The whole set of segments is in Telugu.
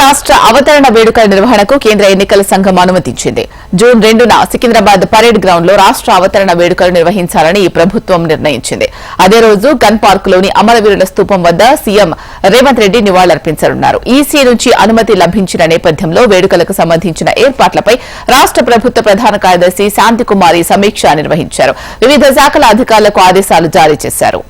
రాష్ట్ర అవతరణ వేడుకల నిర్వహణకు కేంద్ర ఎన్నికల సంఘం అనుమతించింది. జూన్ 2న సికింద్రాబాద్ పరేడ్ గ్రౌండ్ లో రాష్ట్ర అవతరణ వేడుకలు నిర్వహించాలని ప్రభుత్వం నిర్ణయించింది. అదే రోజు గన్ పార్క్ లోని అమరవీరుల స్తూపం వద్ద సీఎం రేవంత్ రెడ్డి నివాళులర్పించనున్నారు. ఈసీ నుంచి అనుమతి లభించిన నేపథ్యంలో వేడుకలకు సంబంధించిన ఏర్పాట్లపై రాష్ట్ర ప్రభుత్వ ప్రధాన కార్యదర్శి శాంతికుమారి సమీక్ష నిర్వహించారు. వివిధ శాఖల అధికారులకు ఆదేశాలు జారీ చేశారు.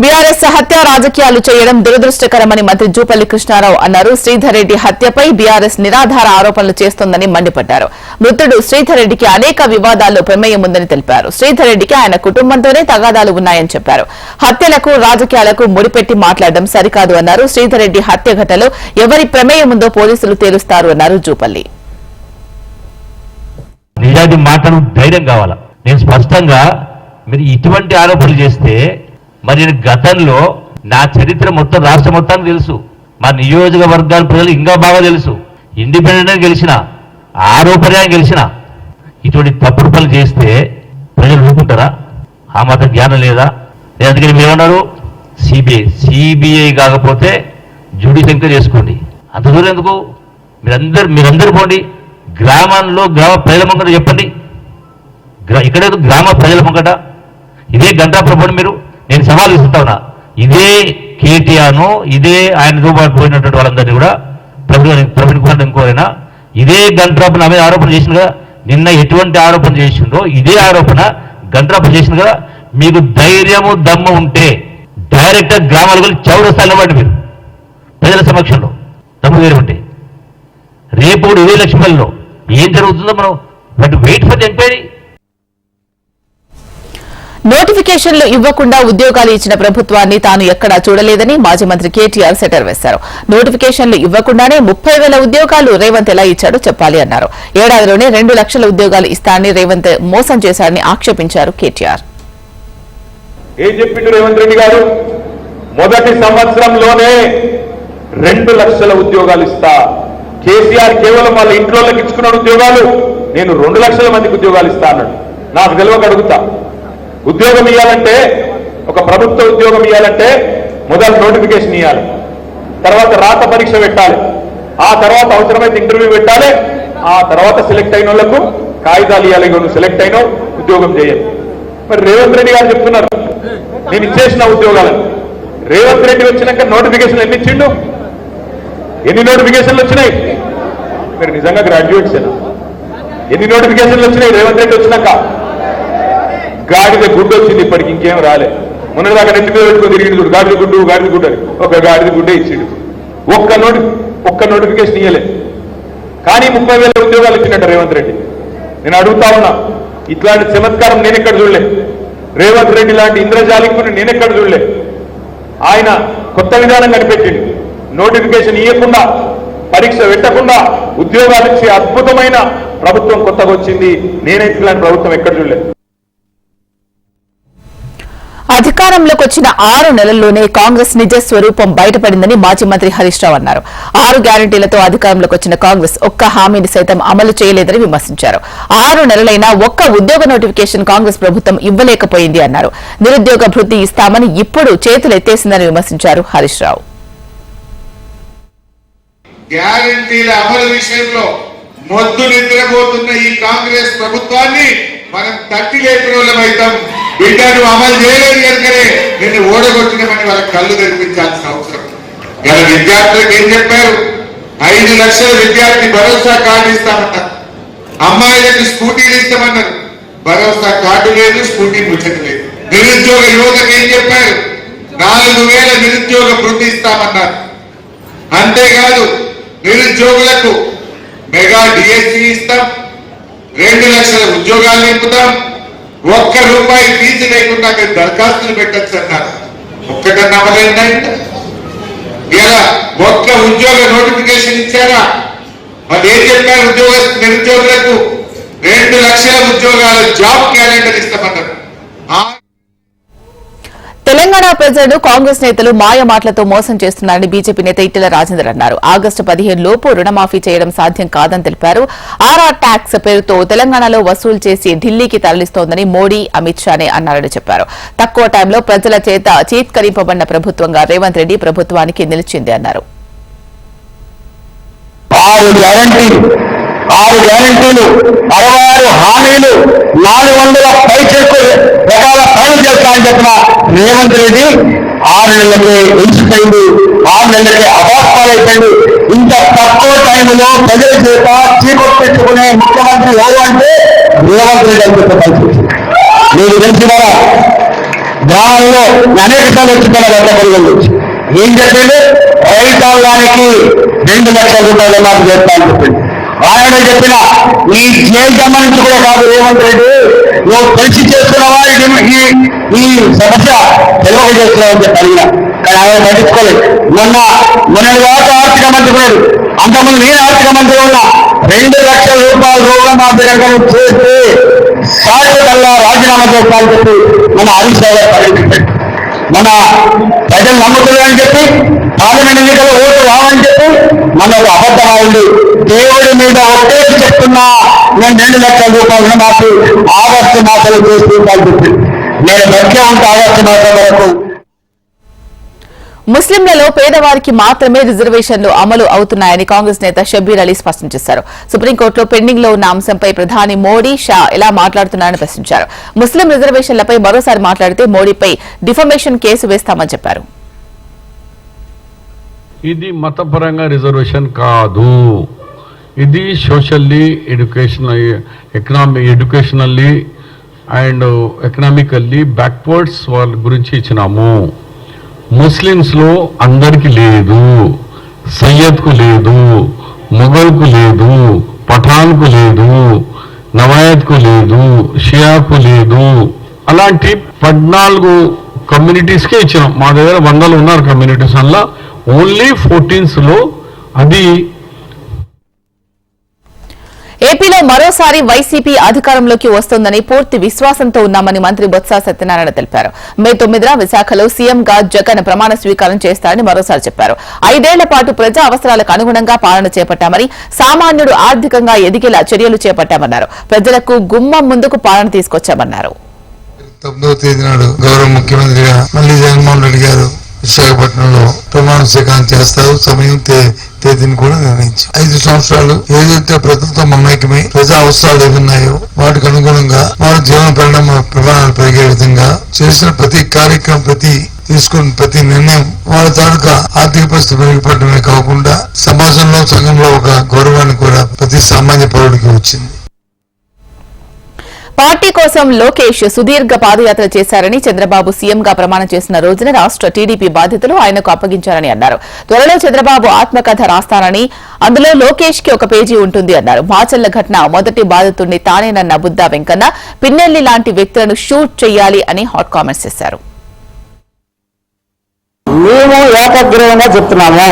బీఆర్ఎస్ హత్య రాజకీయాలు చేయడం దురదృష్టకరమని మంత్రి జూపల్లి కృష్ణారావు అన్నారు. శ్రీధర్ రెడ్డి హత్యపై బీఆర్ఎస్ నిరాధార ఆరోపణలు చేస్తోందని మండిపడ్డారు. మృతుడు శ్రీధర్ రెడ్డికి అనేక వివాదాల్లో ప్రమేయం ఉందని తెలిపారు. శ్రీధర్ రెడ్డికి ఆయన కుటుంబంతోనే తగాదాలు ఉన్నాయని చెప్పారు. హత్యలకు రాజకీయాలకు ముడిపెట్టి మాట్లాడడం సరికాదు అన్నారు. శ్రీధర్ రెడ్డి హత్య ఘటనలో ఎవరి ప్రమేయం ఉందో పోలీసులు తేలుస్తారు అన్నారు జూపల్లి. నిజాది మాటలు ధైర్యం కావాలా. నేను స్పష్టంగా మీరు ఇటువంటి ఆరోపణలు చేస్తే మరి గతంలో నా చరిత్ర మొత్తం రాష్ట్ర మొత్తానికి తెలుసు, మా నియోజకవర్గాల ప్రజలు ఇంకా బాగా తెలుసు. ఇండిపెండెంట్ గెలిచిన, ఆరోపణగా గెలిచిన, ఇటువంటి తప్పుడు పనులు చేస్తే ప్రజలు ఊరుకుంటారా? ఆ మాత్రం జ్ఞానం లేదా? అందుకని మీరేమన్నారు, సిబిఐ కాకపోతే జ్యుడిషియల్ ఎంక్వైరీ చేసుకోండి. అంత దూరం ఎందుకు? మీరందరూ పోండి, గ్రామాల్లో గ్రామ ప్రజల ముంగట చెప్పండి. ఇక్కడే గ్రామ ప్రజల ముంగట ఇదే గంటాపురం మీరు నేను సవాల్ ఇస్తా ఉన్నా. ఇదే కేటీఆర్ను, ఇదే ఆయనతో పాటు పోయినటువంటి వాళ్ళందరినీ కూడా ప్రవీణ్ కుమార్ ఇంకోరైనా ఇదే గంట్రాపు నా మీద ఆరోపణ చేసింది కదా. నిన్న ఎటువంటి ఆరోపణ చేసిందో ఇదే ఆరోపణ గంట్రాపు చేసింది కదా. మీకు ధైర్యము దమ్ము ఉంటే డైరెక్ట్గా గ్రామాలకు వెళ్ళి చౌరస్తాలు ఇవ్వండి. మీరు ప్రజల సమక్షంలో దమ్ము వేరు ఉంటే రేపు కూడా ఇదే లక్ష్మణలో ఏం జరుగుతుందో మనం వెయిట్ ఫర్ ది ఎంక్వైరీ. నోటిఫికేషన్లు ఇవ్వకుండా ఉద్యోగాలు ఇచ్చిన ప్రభుత్వాన్ని తాను ఎక్కడా చూడలేదని మాజీ మంత్రి కేటీఆర్ సెటర్ వేశారు. నోటిఫికేషన్లు ఇవ్వకుండానే 30,000 ఉద్యోగాలు రేవంత్ ఎలా ఇచ్చాడో చెప్పాలి అన్నారు. ఏడాదిలోనే 2 లక్షల ఉద్యోగాలు ఇస్తానని రేవంత్ మోసం చేశారని ఆక్షేపించారు కేటీఆర్. ఏం చెప్పిండు రేవంత్ రెడ్డి గారు? మొదటి సంవత్సరంలోనే 2 లక్షల ఉద్యోగాలు ఇస్తా. కేసీఆర్ కేవలం వాళ్ళ ఇంట్లోకి ఇచ్చుకున్న ఉద్యోగాలు, నేను 2 లక్షల మందికి ఉద్యోగాలు ఇస్తా అన్నాడు. నాకు తెలియక అడుగుతా, ఉద్యోగం ఇవ్వాలంటే, ఒక ప్రభుత్వ ఉద్యోగం ఇవ్వాలంటే మొదలు నోటిఫికేషన్ ఇవ్వాలి, తర్వాత రాత పరీక్ష పెట్టాలి, ఆ తర్వాత అవసరమైతే ఇంటర్వ్యూ పెట్టాలి, ఆ తర్వాత సెలెక్ట్ అయిన వాళ్లకు కాగితాలు ఇవ్వాలి, నువ్వు సెలెక్ట్ అయినావు ఉద్యోగం చేయాలి. మరి రేవంత్ రెడ్డి గారు చెప్తున్నారు నేను ఇచ్చేసిన ఉద్యోగాలను. రేవంత్ రెడ్డి వచ్చినాక నోటిఫికేషన్ ఎన్ని ఇచ్చిండు? ఎన్ని నోటిఫికేషన్లు వచ్చినాయి? మీరు నిజంగా గ్రాడ్యుయేట్స్ ఏనా? ఎన్ని నోటిఫికేషన్లు వచ్చినాయి రేవంత్ రెడ్డి వచ్చినాక? గాడిద గుడ్డు వచ్చింది, ఇప్పటికి ఇంకేం రాలే. మొన్నటిదాకా నెత్తి మీద పెట్టుకుని తిరిగి చూడు, గాడిద గుడ్డు అని ఒక గాడిద గుడ్డే ఇచ్చిండు. ఒక్క నోటిఫికేషన్ ఇయ్యలే. కానీ 30,000 ఉద్యోగాలు ఇచ్చినట్ట రేవంత్ రెడ్డి. నేను అడుగుతా ఉన్నా, ఇట్లాంటి చమత్కారం నేనెక్కడ చూడలే. రేవంత్ రెడ్డి లాంటి ఇంద్రజాలికుని నేనెక్కడ చూడలే. ఆయన కొత్త విధానం కనిపెట్టింది. నోటిఫికేషన్ ఇవ్వకుండా, పరీక్ష పెట్టకుండా ఉద్యోగాలు ఇచ్చే అద్భుతమైన ప్రభుత్వం కొత్తగా వచ్చింది. నేనైతే ఇలాంటి ప్రభుత్వం ఎక్కడ చూడలేదు. అధికారంలోకి వచ్చిన 6 నెలల్లోనే కాంగ్రెస్ నిజ స్వరూపం బయటపడిందని మాజీ మంత్రి హరీష్ రావు అన్నారు. 6 గ్యారంటీలతో అధికారంలోకి వచ్చిన కాంగ్రెస్ ఒక్క హామీని సైతం అమలు చేయలేదని విమర్శించారు. 6 నెలలైనా ఒక్క ఉద్యోగ నోటిఫికేషన్ కాంగ్రెస్ ప్రభుత్వం ఇవ్వలేకపోయింది అన్నారు. నిరుద్యోగ భృతి ఇస్తామని ఇప్పుడు చేతులెత్తేసిందని విమర్శించారు హరీష్ రావు. గ్యారంటీల అమలు విషయంలో మొద్దు నిద్రపోతున్న ఈ కాంగ్రెస్ ప్రభుత్వాన్ని మనం తట్టి లేపిన వాళ్ళమైతాం. బిడ్డను అమలు చేయలేదు కనుకనే నిన్ను ఓడగొట్టినమని వాళ్ళకి కళ్ళు తెరిపించాల్సిన అవసరం. ఇలా విద్యార్థులకు ఏం చెప్పారు? 5 లక్షల విద్యార్థి భరోసా కార్డు ఇస్తామన్నారు. అమ్మాయిలకు స్కూటీలు ఇస్తామన్నారు. భరోసా కార్డు లేదు, స్కూటీ ముచ్చట లేదు. నిరుద్యోగ యువతకు ఏం చెప్పారు? 4,000 నిరుద్యోగ భృతి ఇస్తామన్నారు. అంతేకాదు నిరుద్యోగులకు మెగా డిఎస్సి ఇస్తాం, 2 లక్షల ఉద్యోగాలు నింపుతాం, ₹1 ఫీజు లేకుండా మీరు దరఖాస్తులు పెట్టచ్చు అన్నారు. ఒక్కటన్నా అమలైందా? ఇలా ఒక్క ఉద్యోగ నోటిఫికేషన్ ఇచ్చారా? మరి ఏం చెప్పారు? నిరుద్యోగులకు 2 లక్షల ఉద్యోగాల జాబ్ క్యాలెండర్ ఇస్తామన్నారు. తెలంగాణ ప్రజలను కాంగ్రెస్ నేతలు మాయ మాటలతో మోసం చేస్తున్నారని బీజేపీ నేత ఈటెల రాజేందర్ అన్నారు. ఆగస్టు 15 లోపు రుణమాఫీ చేయడం సాధ్యం కాదని తెలిపారు. ఆర్ఆర్ ట్యాక్స్ పేరుతో తెలంగాణలో వసూలు చేసి ఢిల్లీకి తరలిస్తోందని మోడీ, అమిత్ షానే అన్నారని చెప్పారు. తక్కువ టైంలో ప్రజల చేత చీత్కరింపబడిన ప్రభుత్వంగా రేవంత్ రెడ్డి ప్రభుత్వానికి నిలిచింది అన్నారు. 6 గ్యారంటీలు 66 హామీలు 400 పైచెక్కు రకాల పనులు చేస్తానని చెప్పిన రేవంత్ రెడ్డి 6 నెలలకే ఎంచిపోయింది, 6 నెలలకే అవాస్తవాలైపోయింది. ఇంత తక్కువ టైంలో ప్రజల చేత చీకొట్టించుకునే ముఖ్యమంత్రి ఎవరు అంటే రేవంత్ రెడ్డి అని చెప్పి పరిస్థితి మీకు తెలిసిన గ్రామంలో అనేక సార్లు వచ్చిపోయిన గత పనులు ఏం చెప్పింది, రైతాంగానికి 2 లక్షల రూపాయలు నాకు చేస్తానని చెప్పింది. ఆయన చెప్పిన నీ జైలు సంబంధించి కూడా కాదు రేవంత్ రెడ్డి, నువ్వు తెలిసి చేస్తున్నావా ఈ సమస్య తెలియక చేస్తున్నావు అని చెప్పి అడిగిన, కానీ ఆయన పట్టించుకోలేదు. మొన్న దాకా ఆర్థిక మంత్రి పోయాడు, అంతకుముందు నేను ఆర్థిక మంత్రి ఉన్నా. 2 లక్షల రూపాయలు రుణమాఫీ చేస్తే సాధ్యతల్లా రాజీనామా చేస్తానని చెప్పి మన హరీష్ రావు గారు పరిగెత్తాడు. మన ప్రజలు నమ్ముతున్నారని చెప్పి పార్లమెంట్ ఎన్నికల్లో ఓటు రావని చెప్పి మనకు అబద్ధమైంది. దేవుడి మీద ఒట్టేసి చెప్తున్నా నేను 2 లక్షల రూపాయలు మాకు ఆగస్టు మాసాలు చేసుకుంటాను చెప్పి నేను బతికే ఉంటే ఆగస్టు మాసం వరకు. ముస్లింలలో పేదవారికి మాత్రమే రిజర్వేషన్లు అమలు అవుతున్నాయని కాంగ్రెస్ నేత షబ్బీర్ అలీ స్పష్టం చేశారు. సుప్రీంకోర్టులో పెండింగ్ లో ఉన్న అంశంపై ప్రధాని మోడీ, షా ఎలా మాట్లాడుతున్నారని ప్రశ్నించారు. ముస్లిం రిజర్వేషన్లపై మరోసారి మాట్లాడితే మోడీపై డిఫమేషన్ కేసు వేస్తామని చెప్పారు. ఇది మతపరంగా రిజర్వేషన్ కాదు, ఇది socially educationally and economically backwards వాళ్ళ గురించి ఇచ్చినాము. ముస్లిమ్స్ లో అందరికి లేదు, సయ్యద్కు లేదు, మొఘల్కు లేదు, పఠాన్కు లేదు, నవాయత్కు లేదు, షియాకు లేదు. అలాంటి 14 కమ్యూనిటీస్కే ఇచ్చినాం. మా దగ్గర 100 ఉన్నారు కమ్యూనిటీస్, అందులో ఓన్లీ 14 లో అది. ఏపీలో మరోసారి వైసీపీ అధికారంలోకి వస్తోందని పూర్తి విశ్వాసంతో ఉన్నామని మంత్రి బొత్స సత్యనారాయణ తెలిపారు. మే 9న విశాఖలో సీఎంగా జగన్ ప్రమాణ స్వీకారం చేస్తారని మరోసారి చెప్పారు. 5 ఏళ్ల పాటు ప్రజా అవసరాలకు అనుగుణంగా పాలన చేపట్టామని, సామాన్యుడు ఆర్థికంగా ఎదిగేలా చర్యలు చేపట్టామన్నారు. ప్రజలకు గుమ్మం ముందుకు పాలన తీసుకొచ్చామన్నారు. 9వ తేదీ నాడు గౌరవ ముఖ్యమంత్రిగా మళ్లీ జగన్మోహన్ రెడ్డి గారు విశాఖపట్నంలో ప్రమాణ స్వీకారం చేస్తారు. సమయం తేదీని కూడా నిర్ణయించి 5 సంవత్సరాలు ఏదైతే ప్రభుత్వం మమైకమై ప్రజా అవసరాలు ఏమున్నాయో వాటికి అనుగుణంగా వారి జీవన ప్రమాణాలు పెరిగే విధంగా చేసిన ప్రతి కార్యక్రమం, తీసుకున్న ప్రతి నిర్ణయం వాళ్ళ తాలూకా ఆర్థిక పరిస్థితి మెరుగుపడమే కాకుండా సమాజంలో, సంఘంలో ఒక గౌరవాన్ని కూడా ప్రతి సామాన్య పౌరుడికి వచ్చింది. పార్టీ కోసం లోకేష్ సుదీర్ఘ పాదయాత్ర చేశారని, చంద్రబాబు సీఎంగా ప్రమాణం చేసిన రోజున రాష్ట్ర టీడీపీ బాధ్యతలు ఆయనకు అప్పగించారని అన్నారు. త్వరలో చంద్రబాబు ఆత్మకథ రాస్తారని, అందులో లోకేష్ కి ఒక పేజీ ఉంటుంది అన్నారు. మాచర్ల ఘటన మొదటి బాధితుడిని తానేనన్న బుద్దా వెంకన్న, పిన్నెల్లి లాంటి వ్యక్తులను షూట్ చేయాలి అని హాట్ కామెంట్స్ చేశారు. మేము ఏకగ్రీవంగా చెప్తున్నాము,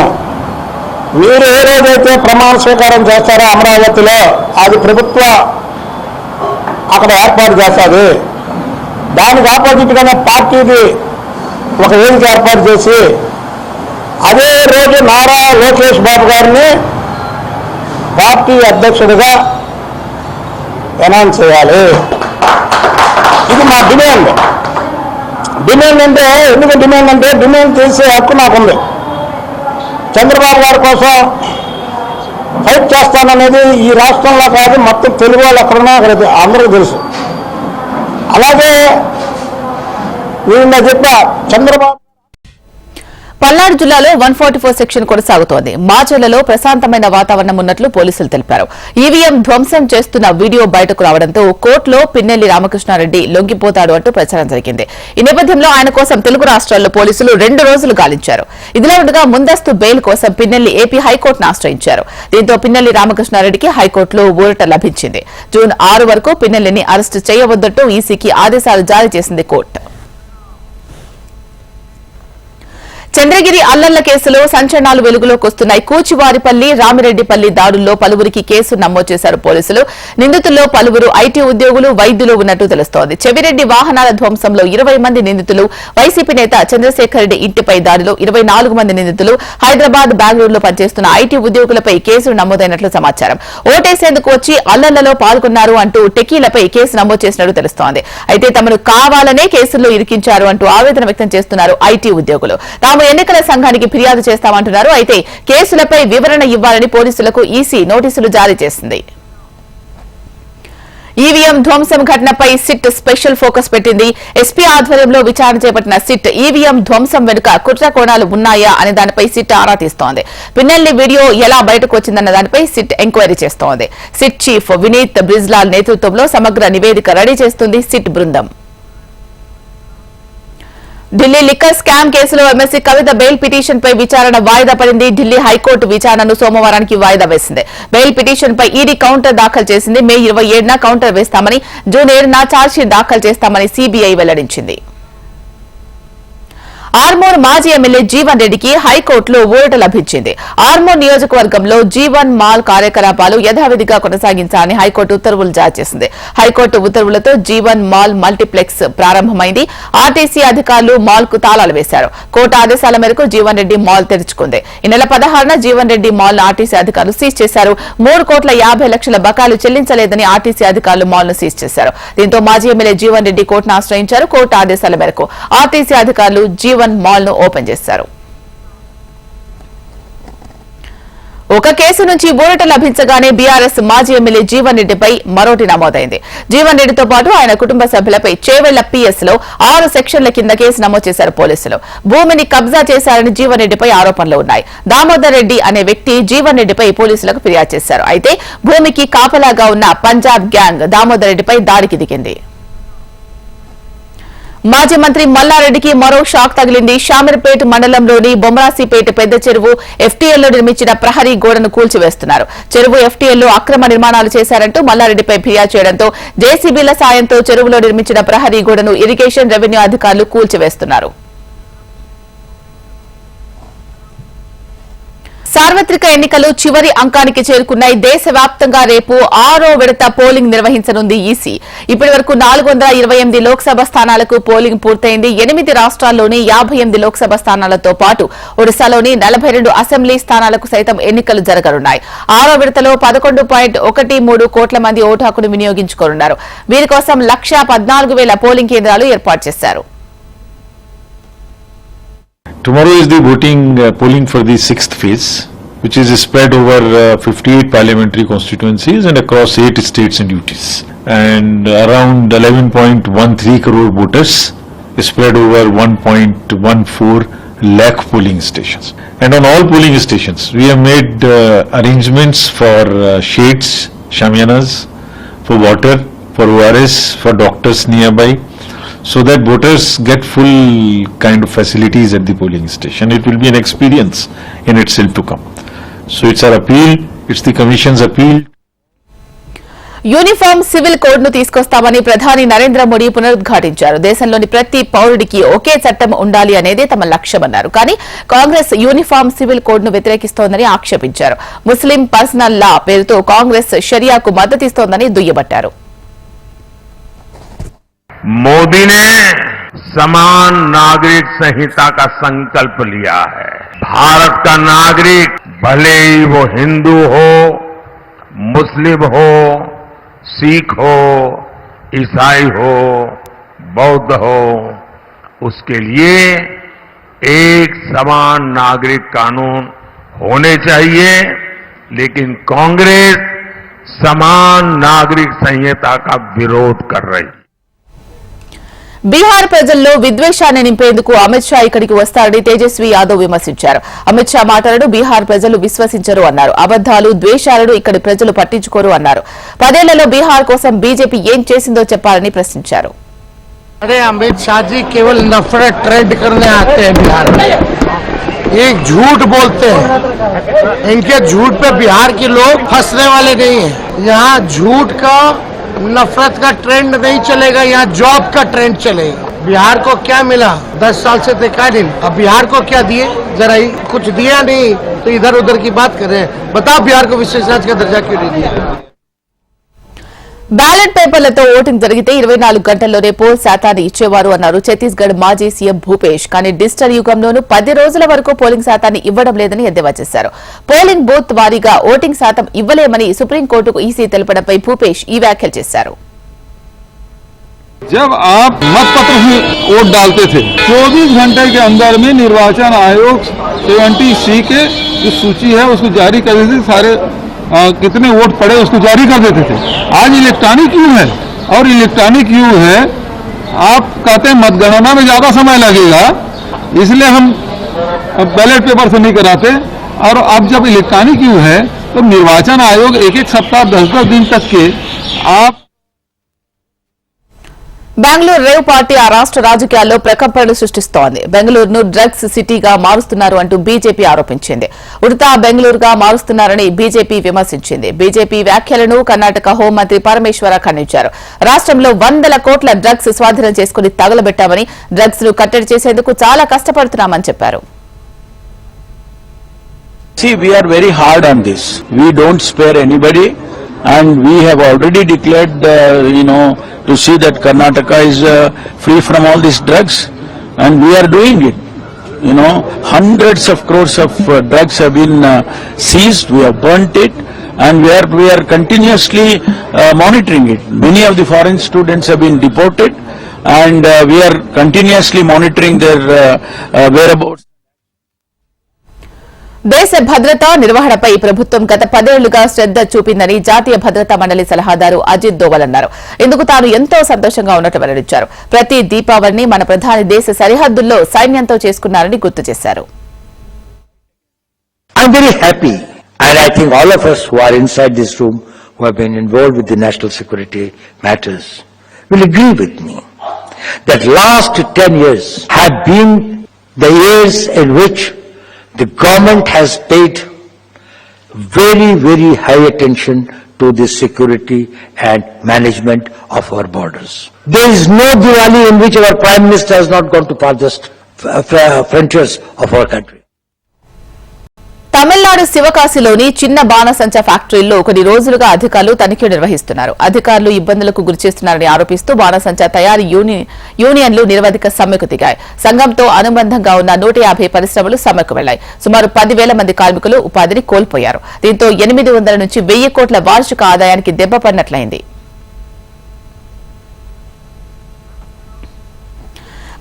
మీరు ఏ రోజైతే ప్రమాణ స్వీకారం చేస్తారో అమరావతిలో అది ప్రభుత్వ అక్కడ ఏర్పాటు చేస్తుంది. దానికి ఆపోజిట్గానే పార్టీది ఒక వేదిక ఏర్పాటు చేసి అదే రోజు నారా లోకేష్ బాబు గారిని పార్టీ అధ్యక్షుడిగా అనౌన్స్ చేయాలి. ఇది మా డిమాండ్. అంటే ఎందుకు డిమాండ్ అంటే డిమాండ్ చేసే హక్కు నాకుంది. చంద్రబాబు గారి కోసం ఫైట్ చేస్తాననేది ఈ రాష్ట్రంలో కాదు, మొత్తం తెలుగు వాళ్ళు ఎక్కడున్నా అక్కడ అందరికీ తెలుసు. అలాగే నేను చెప్పా, చంద్రబాబు పల్నాడు జిల్లాలో 144 సెక్షన్ కొనసాగుతోంది. మాచర్లలో ప్రశాంతమైన వాతావరణం ఉన్నట్లు పోలీసులు తెలిపారు. ఈవీఎం ధ్వంసం చేస్తున్న వీడియో బయటకు రావడంతో కోర్టులో పిన్నెల్లి రామకృష్ణారెడ్డి లొంగిపోతాడు అంటూ ప్రచారం జరిగింది. ఈ నేపథ్యంలో ఆయన కోసం తెలుగు రాష్ట్రాల్లో పోలీసులు 2 రోజులు గాలించారు. ఇదిలా ఉండగా ముందస్తు బెయిల్ కోసం పిన్నెల్లి ఏపీ హైకోర్టును ఆశ్రయించారు. దీంతో పిన్నెల్లి రామకృష్ణారెడ్డికి హైకోర్టులో ఊరట లభించింది. జూన్ 6 వరకు పిన్నెల్లిని అరెస్టు చేయవద్దంటూ ఈసీకి ఆదేశాలు జారీ చేసింది కోర్టు. చంద్రగిరి అల్లర్ల కేసులో సంచలనాలు వెలుగులోకి వస్తున్నాయి. కూచివారిపల్లి, రామిరెడ్డిపల్లి దాడుల్లో పలువురికి కేసు నమోదు చేశారు పోలీసులు. నిందితుల్లో పలువురు ఐటీ ఉద్యోగులు, వైద్యులు ఉన్నట్టు తెలుస్తోంది. చెవిరెడ్డి వాహనాల ధ్వంసంలో 20 మంది నిందితులు, వైసీపీ నేత చంద్రశేఖర్ రెడ్డి ఇంటిపై దాడిలో 24 మంది నిందితులు, హైదరాబాద్, బెంగళూరులో పనిచేస్తున్న ఐటీ ఉద్యోగులపై కేసులు నమోదైనట్లు సమాచారం. ఓటేసేందుకు వచ్చి అల్లర్లలో పాల్గొన్నారు అంటూ టెకీలపై కేసు నమోదు చేసినట్టు తెలుస్తోంది. అయితే తమను కావాలనే కేసుల్లో ఇరికించారు అంటూ ఆవేదన వ్యక్తం చేస్తున్నారు ఐటీ ఉద్యోగులు. తాము ఎన్నికల సంఘానికి ఫిర్యాదు చేస్తామంటున్నారు. అయితే కేసులపై వివరణ ఇవ్వాలని పోలీసులకు ఈసీ నోటీసులు జారీ చేసింది. ఈవీఎం ధ్వంసం ఘటనపై సిట్ స్పెషల్ ఫోకస్ పెట్టింది. ఎస్పీ ఆధ్వర్యంలో విచారణ చేపట్టిన సిట్ ఈవీఎం ధ్వంసం వెనుక కుట్ర కోణాలు ఉన్నాయా అనే దానిపై సిట్ ఆరా తీస్తోంది. పిన్నెల్లి వీడియో ఎలా బయటకు వచ్చిందన్న దానిపై సిట్ ఎంక్వైరీ చేస్తోంది. సిట్ చీఫ్ వినీత్ బ్రిజ్లాల్ నేతృత్వంలో సమగ్ర నివేదిక రెడీ చేస్తుంది సిట్ బృందం. ఢిల్లీ లిక్కర్ స్కామ్ కేసులో ఎమ్మెల్సీ కవిత బెయిల్ పిటిషన్ పై విచారణ వాయిదా పడింది. ఢిల్లీ హైకోర్టు విచారణను సోమవారానికి వాయిదా వేసింది. బెయిల్ పిటిషన్ పై ఈడీ కౌంటర్ దాఖలు చేసింది. మే 27న కౌంటర్ వేస్తామని, జూన్ 7న ఛార్జ్షీట్ దాఖలు చేస్తామని సీబీఐ వెల్లడించింది. ఆర్మూర్ మాజీ ఎమ్మెల్యే జీవన్ రెడ్డికి హైకోర్టులో ఊరట లభించింది. ఆర్మూర్ నియోజకవర్గంలో జీవన్ మాల్ కార్యకలాపాలు యథావిధిగా కొనసాగించాలని హైకోర్టు ఉత్తర్వులు జారీ చేసింది. హైకోర్టు ఉత్తర్వులతో జీవన్ మాల్ మల్టీప్లెక్స్ ప్రారంభమైంది. ఆర్టీసీ అధికారులు మాల్ కు తాళాలు వేశారు. కోర్టు ఆదేశాల మేరకు జీవన్ రెడ్డి మాల్ తెరుచుకుంది. ఈ నెల 16న జీవన్ రెడ్డి మాల్ ఆర్టీసీ అధికారులు సీజ్ చేశారు. 3,50,00,000 బకాయిలు చెల్లించలేదని ఆర్టీసీ అధికారులు మాల్ ను సీజ్ చేశారు. దీంతో మాజీ ఎమ్మెల్యే జీవన్ రెడ్డి కోర్టును ఆశ్రయించారు. కోర్టు ఆదేశాల మేరకు ఆర్టీసీ అధికారులు జీవన్ మాల్ ను ఓపెన్ చేశారు. ఒక కేసు నుంచి ఊరట లభించగానే బీఆర్ఎస్ మాజీ ఎమ్మెల్యే జీవన్ రెడ్డిపై మరోటి నమోదైంది. జీవన్ రెడ్డితో పాటు ఆయన కుటుంబ సభ్యులపై చేవెళ్ల పిఎస్ లో 6 సెక్షన్ల కింద కేసు నమోదు చేశారు పోలీసులు. భూమిని కబ్జా చేశారని జీవన్ రెడ్డిపై ఆరోపణలు ఉన్నాయి. దామోదర్ రెడ్డి అనే వ్యక్తి జీవన్ రెడ్డిపై పోలీసులకు ఫిర్యాదు చేశారు. అయితే భూమికి కాపలాగా ఉన్న పంజాబ్ గ్యాంగ్ దామోదర్ రెడ్డిపై దాడికి దిగింది. మాజీ మంత్రి మల్లారెడ్డికి మరో షాక్ తగిలింది. షామీర్పేట్ మండలంలోని బొమ్మరాసిపేట పెద్ద చెరువు ఎఫ్టీఎల్లో నిర్మించిన ప్రహరీ గోడను కూల్చివేస్తున్నారు. చెరువు ఎఫ్టీఎల్లో అక్రమ నిర్మాణాలు చేశారంటూ మల్లారెడ్డిపై ఫిర్యాదు చేయడంతో జేసీబీల సాయంతో చెరువులో నిర్మించిన ప్రహరీ గోడను ఇరిగేషన్, రెవెన్యూ అధికారులు కూల్చివేస్తున్నారు. సార్వత్రిక ఎన్నికలు చివరి అంకానికి చేరుకున్నాయి. దేశవ్యాప్తంగా రేపు 6వ విడత పోలింగ్ నిర్వహించనుంది ఈసీ. ఇప్పటి వరకు 428 లోక్సభ స్థానాలకు పోలింగ్ పూర్తయింది. 8 రాష్ట్రాల్లోని 58 లోక్సభ స్థానాలతో పాటు ఒడిశాలోని 42 అసెంబ్లీ స్థానాలకు సైతం ఎన్నికలు జరగనున్నాయి. 6వ విడతలో 11.13 కోట్ల మంది ఓటు హక్కును వినియోగించుకోనున్నారు. వీరి కోసం 1,14,000 పోలింగ్ కేంద్రాలు ఏర్పాటు చేశారు. Tomorrow is the polling for the 6th phase, which is spread over 58 parliamentary constituencies and across 8 states and UTs. And around 11.13 crore voters spread over 1.14 lakh polling stations. And on all polling stations, we have made arrangements for shades, shamianas, for water, for ORS, for doctors nearby, so that voters get full kind of facilities at the polling station. It will be an experience in itself to come. So it's our appeal, it's the Commission's appeal. Uniform civil code ను తీసుకొస్తామని ప్రధాని నరేంద్ర మోడీ పునరుద్ఘాటించారు. దేశంలోని ప్రతి పౌరుడికి ఒకే చట్టం ఉండాలి అనేదే తమ లక్ష్యమన్నారు. కానీ కాంగ్రెస్ యూనిఫామ్ సివిల్ కోడ్ ను వ్యతిరేకిస్తోందని ఆక్షేపించారు. ముస్లిం పర్సనల్ లా పేరుతో కాంగ్రెస్ షరియాకు మద్దతిస్తోందని దుయ్యబట్టారు. मोदी ने समान नागरिक संहिता का संकल्प लिया है. भारत का नागरिक भले ही वो हिंदू हो, मुस्लिम हो, सिख हो, ईसाई हो, बौद्ध हो, उसके लिए एक समान नागरिक कानून होने चाहिए. लेकिन कांग्रेस समान नागरिक संहिता का विरोध कर रही. బీహార్ ప్రజల్లో విద్వేషాన్ని నింపేందుకు అమిత్ షా ఇక్కడికి వస్తారని తేజస్వి యాదవ్ విమర్శించారు. అమిత్ షా మాటలను బీహార్ ప్రజలు విశ్వసించరు అన్నారు. అబద్దాలు, ద్వేషాలను ఇక్కడి ప్రజలు పట్టించుకోరు అన్నారు. 10 ఏళ్లలో బీహార్ కోసం బీజేపీ ఏం చేసిందో చెప్పాలని ప్రశ్నించారు. अरे अमित शाह जी केवल नफरत ट्रेंड करने आते हैं बिहार में, ये झूठ बोलते हैं. इनके झूठ पे बिहार के लोग फंसने वाले नहीं हैं. यहाँ झूठ का, नफरत का ट्रेंड नहीं चलेगा, यहाँ जॉब का ट्रेंड चलेगा. बिहार को क्या मिला? 10 साल से देखा नहीं। अब बिहार को क्या दिए? जरा कुछ दिया नहीं तो इधर उधर की बात कर रहे हैं। बताओ बिहार को विशेष राज्य का दर्जा क्यों नहीं दिया? బ్యాలెట్ పేపర్లతో ఓటింగ్ జరిగితే 24 గంటల్లోనే పోల్ శాతాన్ని ఇచ్చేవారు అన్నారు ఛత్తీస్గఢ్ మాజీ సీఎం భూపేష్. కానీ డిజిటల్ యుగంలోనూ 10 రోజుల వరకు పోలింగ్ శాతాన్ని ఇవ్వడం లేదని ఎద్దేవా చేశారు. పోలింగ్ బూత్ వారీగా ఓటింగ్ శాతం ఇవ్వలేమని సుప్రీంకోర్టుకు ఈసీ తెలపడంపై భూపేష్ ఈ వ్యాఖ్యలు చేశారు. जब आप मतपत्र में वोट डालते थे 24 घंटे के अंदर में निर्वाचन आयोग 70C के जो सूची है उसको जारी कर देते थे, सारे कितने वोट पड़े उसको जारी कर देते थे. आज इलेक्ट्रॉनिक यू है और इलेक्ट्रॉनिक यू है, आप कहते हैं मतगणना में ज्यादा समय लगेगा इसलिए हम बैलेट पेपर से नहीं कराते. और अब जब इलेक्ट्रॉनिक यू है तो निर्वाचन आयोग एक सप्ताह 10 दिन तक के आप బెంగళూరు రేవ్ పార్టీ ఆ రాష్ట్ర రాజకీయాల్లో ప్రకంపనలు సృష్టిస్తోంది. బెంగళూరును డ్రగ్స్ సిటీగా మారుస్తున్నారు అంటూ బీజేపీ ఆరోపించింది. ఉడతా బెంగళూరుగా మారుస్తున్నారని బీజేపీ విమర్శించింది. బీజేపీ వ్యాఖ్యలను కర్ణాటక హోంమంత్రి పరమేశ్వర ఖండించారు. రాష్ట్రంలో 100 కోట్ల డ్రగ్స్ స్వాధీనం చేసుకుని తగలబెట్టామని, డ్రగ్స్ ను కట్టడి చేసేందుకు చాలా కష్టపడుతున్నామని చెప్పారు. See, we are very hard on this. We don't spare anybody. And we have already declared, to see that Karnataka is free from all these drugs, and we are doing it. Hundreds of crores of drugs have been seized. We have burnt it, and we are continuously monitoring it. Many of the foreign students have been deported, and we are continuously monitoring their whereabouts. దేశ భద్రతా నిర్వహణపై ప్రభుత్వం గత 10 ఏళ్లుగా శ్రద్ధ చూపిందని జాతీయ భద్రతా మండలి సలహాదారు అజిత్ దోవల్ అన్నారు. ఇందుకు తాను ఎంతో సంతోషంగా ఉన్నట్టు వెల్లడించారు. ప్రతి దీపావళిని మన ప్రధాని దేశ సరిహద్దుల్లో సైన్యంతో చేసుకున్నారని గుర్తు చేశారు. I'm very happy, and I think all of us who are inside this room who have been involved with the national security matters will agree with me that last 10 years have been the years in which the government has paid very, very high attention to the security and management of our borders. There is no Diwali in which our Prime Minister has not gone to farthest frontiers of our country. Tamil Nadu శివకాశిలోని చిన్న బాణసంచా ఫ్యాక్టరీల్లో కొన్ని రోజులుగా అధికారులు తనిఖీ నిర్వహిస్తున్నారు. అధికారులు ఇబ్బందులకు గురిచేస్తున్నారని ఆరోపిస్తూ బాణసంచా తయారీ యూనియన్లు నిరవధిక సమ్మెకు దిగాయి. సంఘంతో అనుబంధంగా ఉన్న 150 పరిశ్రమలు సమ్మెకు వెళ్లాయి. సుమారు 10,000 మంది కార్మికులు ఉపాధిని కోల్పోయారు. దీంతో 800 నుంచి 1000 కోట్ల వార్షిక ఆదాయానికి దెబ్బపడినట్లయింది.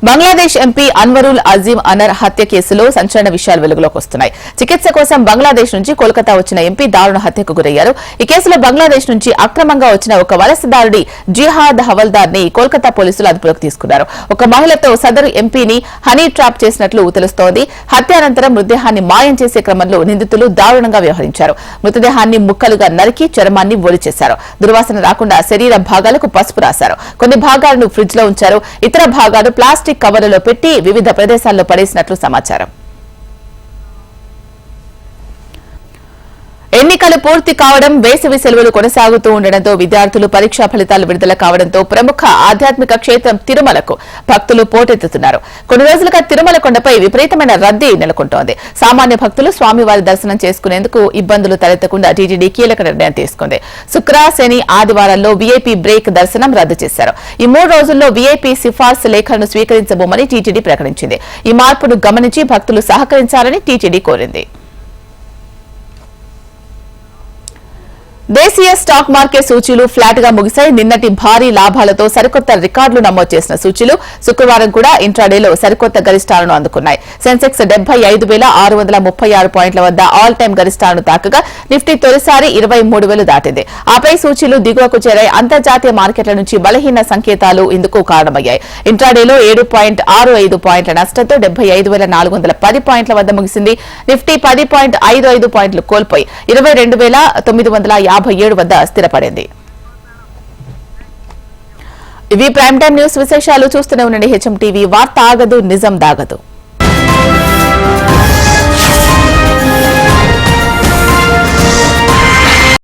బంగ్లాదేశ్ ఎంపీ అన్వరుల్ అజీం అనర్ హత్య కేసులో సంచలన విషయాలు వెలుగులోకి వస్తున్నాయి. చికిత్స కోసం బంగ్లాదేశ్ నుంచి కోల్కతా వచ్చిన ఎంపీ దారుణ హత్యకు గురయ్యారు. ఈ కేసులో బంగ్లాదేశ్ నుంచి అక్రమంగా వచ్చిన ఒక వలసదారుడి జిహాద్ హవల్దార్ ని కోల్కతా పోలీసులు అదుపులోకి తీసుకున్నారు. ఒక మహిళతో సదరు ఎంపీని హనీ ట్రాప్ చేసినట్లు తెలుస్తోంది. హత్యానంతరం మృతదేహాన్ని మాయం చేసే క్రమంలో నిందితులు దారుణంగా వ్యవహరించారు. మృతదేహాన్ని ముక్కలుగా నరికి చర్మాన్ని ఒలిచేశారు. దుర్వాసన రాకుండా శరీర భాగాలకు పసుపు రాశారు. కొన్ని భాగాలను ఫ్రిడ్జ్ లో ఉంచారు. ఇతర భాగాలు ప్లాస్టిక్ కవర్లలో పెట్టి వివిధ ప్రదేశాల్లో పడేసినట్లు సమాచారం. ఎన్నికలు పూర్తి కావడం, వేసవి సెలవులు కొనసాగుతూ ఉండడంతో విద్యార్థులు పరీక్షా ఫలితాలు విడుదల కావడంతో ప్రముఖ ఆధ్యాత్మిక క్షేత్రం తిరుమలకు భక్తులు పోటెత్తుతున్నారు. కొన్ని రోజులుగా తిరుమల కొండపై విపరీతమైన రద్దీ నెలకొంటోంది. సామాన్య భక్తులు స్వామివారి దర్శనం చేసుకునేందుకు ఇబ్బందులు తలెత్తకుండా టీటీడీ కీలక నిర్ణయం తీసుకుంది. శుక్ర, శని, ఆదివారాల్లో వీఐపీ బ్రేక్ దర్శనం రద్దు చేశారు. ఈ 3 రోజుల్లో వీఐపీ సిఫార్సు లేఖలను స్వీకరించబోమని టీటీడీ ప్రకటించింది. ఈ మార్పును గమనించి భక్తులు సహకరించాలని టీటీడీ కోరింది. దేశీయ స్టాక్ మార్కెట్ సూచీలు ఫ్లాట్ గా ముగిశాయి. నిన్నటి భారీ లాభాలతో సరికొత్త రికార్డులు నమోదు చేసిన సూచీలు శుక్రవారం కూడా ఇంట్రాడేలో సరికొత్త గరిష్టాలను అందుకున్నాయి. సెన్సెక్స్ 75,636 పాయింట్ల వద్ద ఆల్ టైమ్ గరిష్టాలను తాకగా నిఫ్టీ తొలిసారి 23,000 దాటింది. ఆపై సూచీలు దిగువకు చేరాయి. అంతర్జాతీయ మార్కెట్ల నుంచి బలహీన సంకేతాలు ఇందుకు కారణమయ్యాయి. ఇంట్రాడేలో 7.65 పాయింట్ల నష్టంతో 75,410 పాయింట్ల వద్ద ముగిసింది. నిఫ్టీ 10.55 పాయింట్లు కోల్పోయి 22,957 వద్ద స్థిరపడింది. ఇవి ప్రైమ్ టైమ్ న్యూస్ విశేషాలు. చూస్తూనే ఉండండి హెచ్ఎం టీవీ. వార్త ఆగదు, నిజం దాగదు.